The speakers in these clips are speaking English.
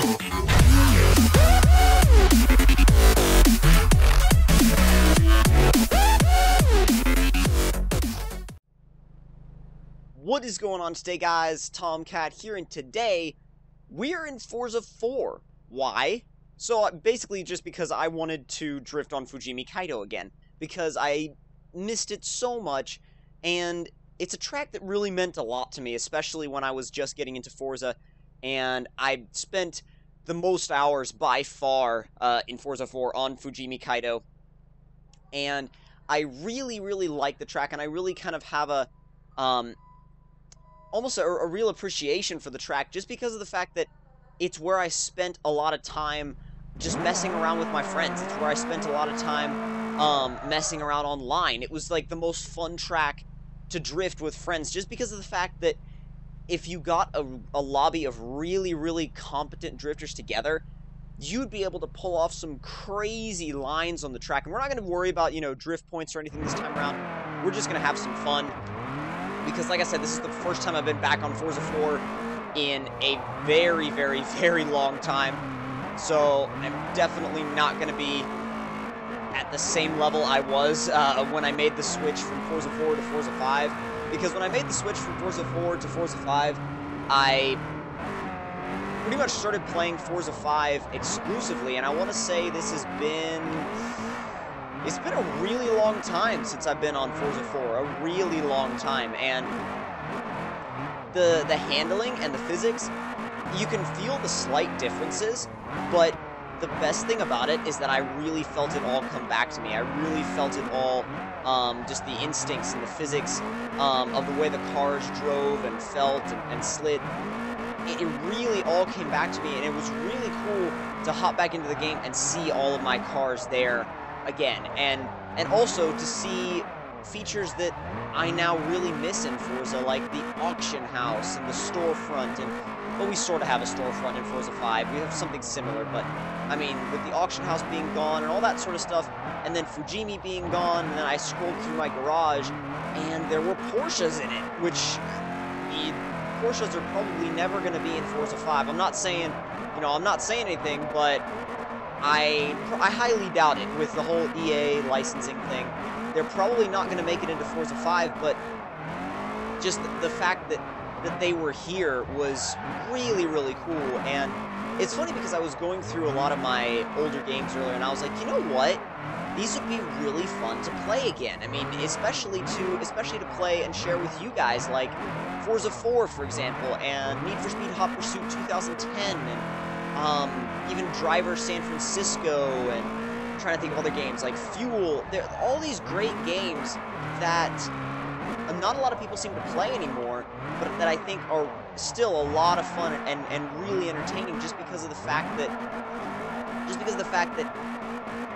What is going on today, guys? Tomcat here, and today we're in Forza 4. Why? So basically just because I wanted to drift on Fujimi Kaido again, because I missed it so much, and it's a track that really meant a lot to me, especially when I was just getting into Forza, and I spent the most hours by far in Forza 4 on Fujimi Kaido, and I really like the track, and I really kind of have a almost a real appreciation for the track, just because of the fact that it's where I spent a lot of time just messing around with my friends. It's where I spent a lot of time messing around online. It was like the most fun track to drift with friends, just because of the fact that if you got a lobby of really competent drifters together, you'd be able to pull off some crazy lines on the track. And we're not going to worry about, drift points or anything this time around. We're just going to have some fun. Because, like I said, this is the first time I've been back on Forza 4 in a very long time. So, I'm definitely not going to be at the same level I was when I made the switch from Forza 4 to Forza 5. Because when I made the switch from Forza 4 to Forza 5, I pretty much started playing Forza 5 exclusively. And I want to say this has been... It's been a really long time since I've been on Forza 4, a really long time, and the handling and the physics, you can feel the slight differences, but the best thing about it is that I really felt it all come back to me. I really felt it all, just the instincts and the physics of the way the cars drove and felt and slid. It really all came back to me, and it was really cool to hop back into the game and see all of my cars there again, and also to see features that I now really miss in Forza, like the auction house and the storefront, well, we sort of have a storefront in Forza 5, we have something similar, but, I mean, with the auction house being gone and all that sort of stuff, and then Fujimi being gone, and then I scrolled through my garage, and there were Porsches in it, which, Porsches are probably never going to be in Forza 5, I'm not saying anything, but I highly doubt it with the whole EA licensing thing. They're probably not going to make it into Forza 5, but just the fact that they were here was really cool. And it's funny because I was going through a lot of my older games earlier, and I was like, you know what? These would be really fun to play again. I mean, especially to play and share with you guys, like Forza 4, for example, and Need for Speed Hot Pursuit 2010, and even Driver San Francisco, and I'm trying to think of other games like Fuel. All these great games that not a lot of people seem to play anymore, but that I think are still a lot of fun and really entertaining, just because of the fact that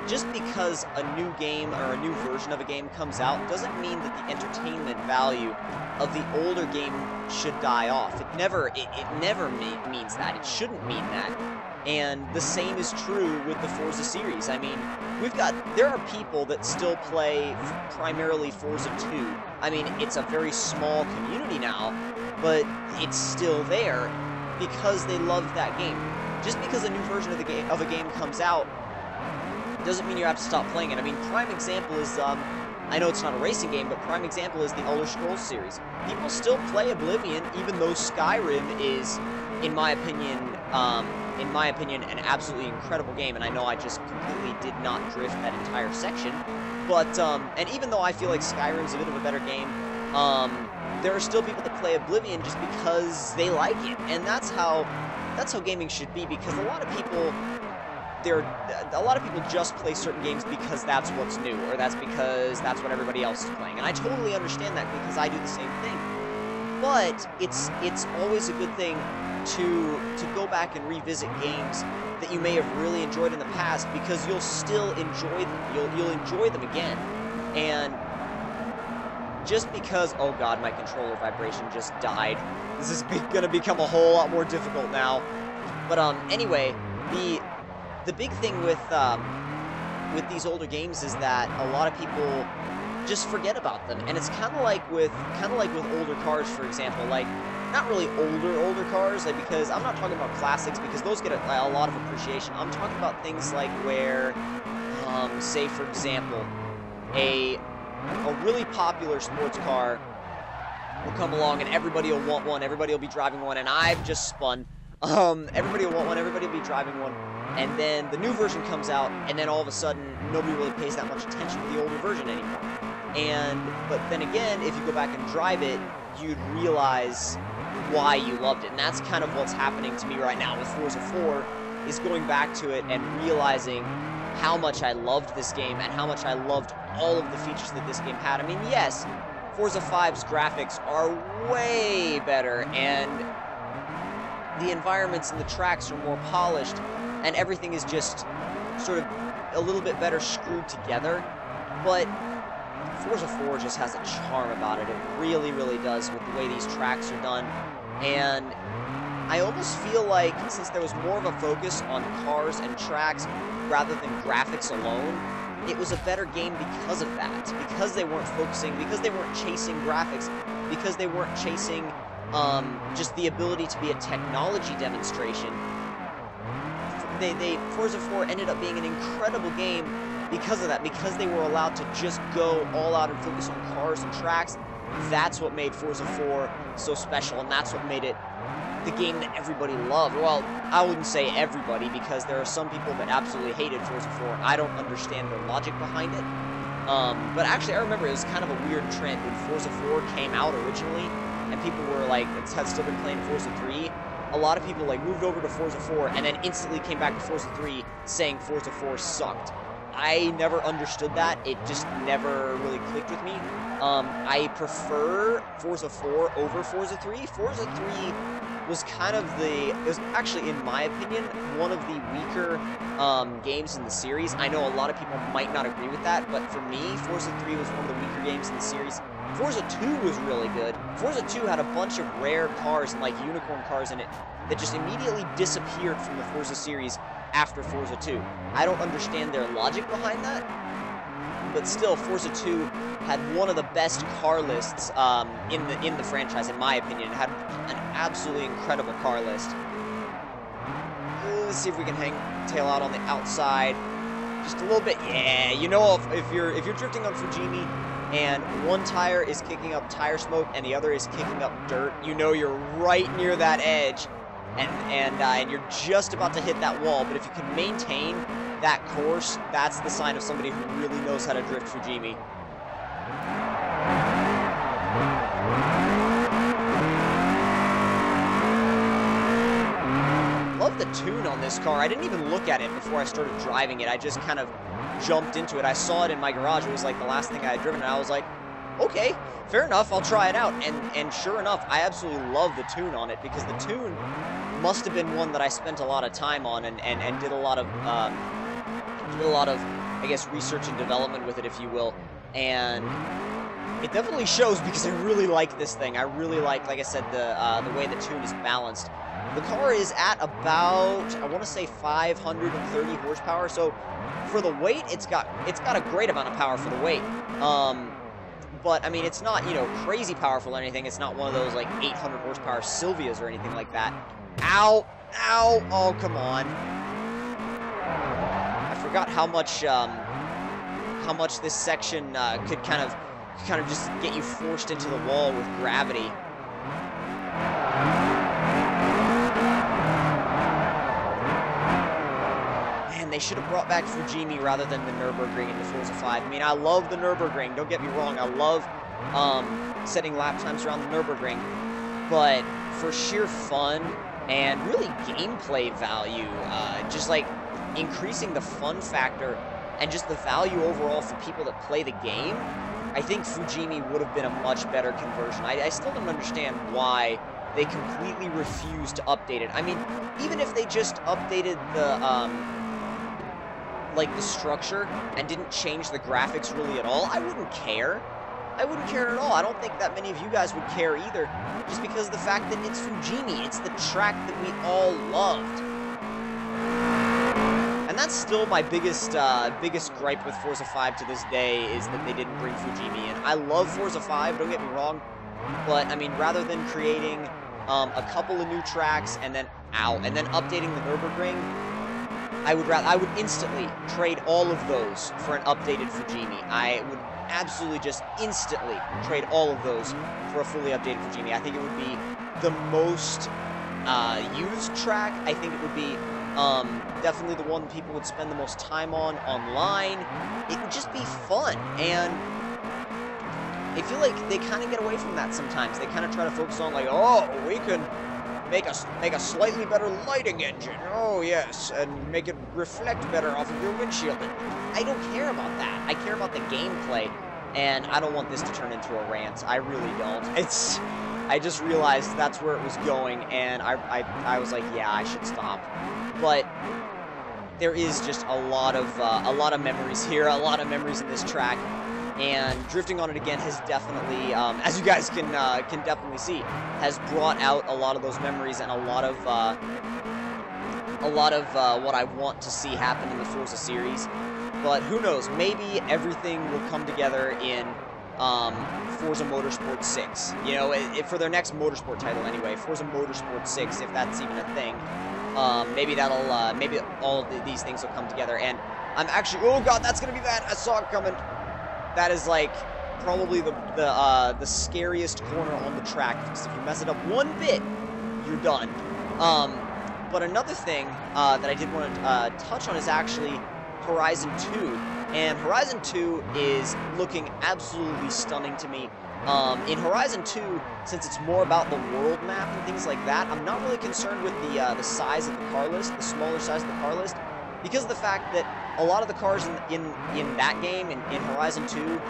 just because a new game or a new version of a game comes out doesn't mean that the entertainment value of the older game should die off. It never means that. It shouldn't mean that. And the same is true with the Forza series. I mean, there are people that still play primarily Forza 2. I mean, it's a very small community now, but it's still there because they love that game. Just because a new version of a game comes out doesn't mean you have to stop playing it. I mean, prime example is, I know it's not a racing game, but prime example is the Elder Scrolls series. People still play Oblivion, even though Skyrim is, in my opinion, an absolutely incredible game, and I know I just completely did not drift that entire section, but, and even though I feel like Skyrim's a bit of a better game, there are still people that play Oblivion just because they like it, and that's how gaming should be, because a lot of people just play certain games because that's what's new, or that's because that's what everybody else is playing. And I totally understand that because I do the same thing. But it's always a good thing to go back and revisit games that you may have really enjoyed in the past, because you'll still enjoy them. You'll enjoy them again. And just because, oh god, my controller vibration just died. This is gonna become a whole lot more difficult now. But anyway, the big thing with these older games is that a lot of people just forget about them, and it's kind of like with older cars, for example. Like not really older cars, like, because I'm not talking about classics, because those get a lot of appreciation. I'm talking about things like where, say for example, a really popular sports car will come along and everybody will want one, everybody will be driving one, and I've just spun. Everybody will want one, everybody will be driving one, and then the new version comes out, and then all of a sudden, nobody really pays that much attention to the older version anymore. But then again, if you go back and drive it, you'd realize why you loved it, and that's kind of what's happening to me right now with Forza 4, is going back to it and realizing how much I loved this game, and how much I loved all of the features that this game had. I mean, yes, Forza 5's graphics are way better, and the environments and the tracks are more polished, and everything is just sort of a little bit better screwed together, but Forza 4 just has a charm about it. It really, really does, with the way these tracks are done, and I almost feel like, since there was more of a focus on cars and tracks rather than graphics alone, it was a better game because of that. Because they weren't focusing, because they weren't chasing graphics, because they weren't chasing just the ability to be a technology demonstration. Forza 4 ended up being an incredible game because of that, because they were allowed to just go all out and focus on cars and tracks. That's what made Forza 4 so special, and that's what made it the game that everybody loved. Well, I wouldn't say everybody, because there are some people that absolutely hated Forza 4. I don't understand the logic behind it. But actually, I remember it was kind of a weird trend when Forza 4 came out originally, and people were like, had still been playing Forza 3. A lot of people like moved over to Forza 4 and then instantly came back to Forza 3 saying Forza 4 sucked. I never understood that. It just never really clicked with me. I prefer Forza 4 over Forza 3. Forza 3 was kind of it was actually, in my opinion, one of the weaker games in the series. I know a lot of people might not agree with that, but for me, Forza 3 was one of the weaker games in the series. Forza 2 was really good. Forza 2 had a bunch of rare cars and like unicorn cars in it that just immediately disappeared from the Forza series after Forza 2. I don't understand their logic behind that, but still, Forza 2 had one of the best car lists in the franchise, in my opinion. It had an absolutely incredible car list. Let's see if we can tail out on the outside just a little bit. Yeah, you know, if you're drifting on Fujimi and one tire is kicking up tire smoke and the other is kicking up dirt, you know you're right near that edge, and you're just about to hit that wall. But if you can maintain that course, that's the sign of somebody who really knows how to drift Fujimi. Love the tune on this car. I didn't even look at it before I started driving it. I just kind of jumped into it. I saw it in my garage. It was like the last thing I had driven, and I was like, okay, fair enough, I'll try it out. And sure enough, I absolutely love the tune on it, because the tune must have been one that I spent a lot of time on and did a lot of I guess research and development with it, if you will. And it definitely shows, because I really like this thing. I really like I said, the way the tune is balanced. The car is at about, I want to say 530 horsepower. So for the weight, it's got a great amount of power for the weight. But I mean, it's not, you know, crazy powerful or anything. It's not one of those like 800 horsepower Silvias or anything like that. Ow! Ow! Oh, come on. I forgot how much this section could kind of just get you forced into the wall with gravity. Man, they should have brought back Fujimi rather than the Nürburgring into Forza 5. I mean, I love the Nürburgring, don't get me wrong. I love setting lap times around the Nürburgring. But for sheer fun and really gameplay value, just like increasing the fun factor and just the value overall for people that play the game, I think Fujimi would have been a much better conversion. I still don't understand why they completely refused to update it. I mean, even if they just updated the like the structure and didn't change the graphics really at all, I wouldn't care. I wouldn't care at all. I don't think that many of you guys would care either, just because of the fact that it's Fujimi. It's the track that we all loved. And that's still my biggest gripe with Forza 5 to this day, is that they didn't bring Fujimi in. I love Forza 5, don't get me wrong, but I mean, rather than creating a couple of new tracks, and then updating the Nürburgring, I would instantly trade all of those for an updated Fujimi. I would absolutely just instantly trade all of those for a fully updated Fujimi. I think it would be the most used track. I think it would be definitely the one people would spend the most time on online. It would just be fun, and I feel like they kind of get away from that sometimes. They kind of try to focus on, like, oh, we can make a slightly better lighting engine. Oh, yes, and make it reflect better off of your windshield. I don't care about that. I care about the gameplay, and I don't want this to turn into a rant. I really don't. I just realized that's where it was going, and I was like, yeah, I should stop. But there is just a lot of memories here, a lot of memories in this track. And drifting on it again has definitely, as you guys can definitely see, has brought out a lot of those memories and a lot of what I want to see happen in the Forza series. But who knows? Maybe everything will come together in Forza Motorsport 6. You know, for their next motorsport title anyway, Forza Motorsport 6, if that's even a thing. Maybe that'll maybe all of these things will come together. And I'm actually, oh god, that's gonna be bad. I saw it coming. That is, like, probably the scariest corner on the track, because if you mess it up one bit, you're done. But another thing that I did want to touch on is actually Horizon 2. And Horizon 2 is looking absolutely stunning to me. In Horizon 2, since it's more about the world map and things like that, I'm not really concerned with the size of the car list, the smaller size of the car list, because of the fact that a lot of the cars in that game, in Horizon 2,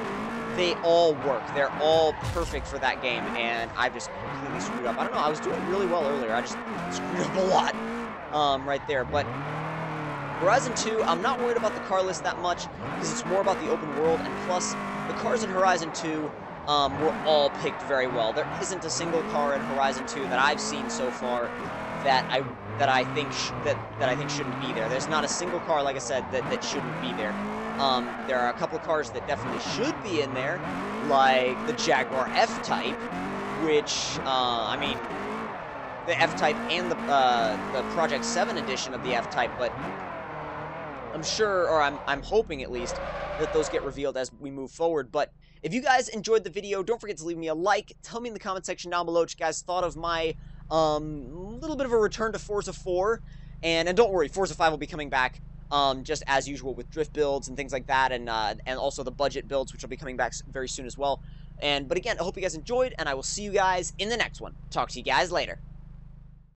they all work. They're all perfect for that game, and I've just completely screwed up. I don't know, I was doing really well earlier. I just screwed up a lot right there. But Horizon 2, I'm not worried about the car list that much, because it's more about the open world, and plus, the cars in Horizon 2 were all picked very well. There isn't a single car in Horizon 2 that I've seen so far that I think shouldn't be there. There's not a single car, like I said, that shouldn't be there. There are a couple of cars that definitely should be in there, like the Jaguar F-Type, which I mean, the F-Type and the Project 7 edition of the F-Type, but I'm sure, or I'm hoping at least, that those get revealed as we move forward. But if you guys enjoyed the video, don't forget to leave me a like. Tell me in the comment section down below what you guys thought of my little bit of a return to Forza 4, and don't worry, Forza 5 will be coming back just as usual with drift builds and things like that, and also the budget builds, which will be coming back very soon as well. But again, I hope you guys enjoyed, and I will see you guys in the next one. Talk to you guys later.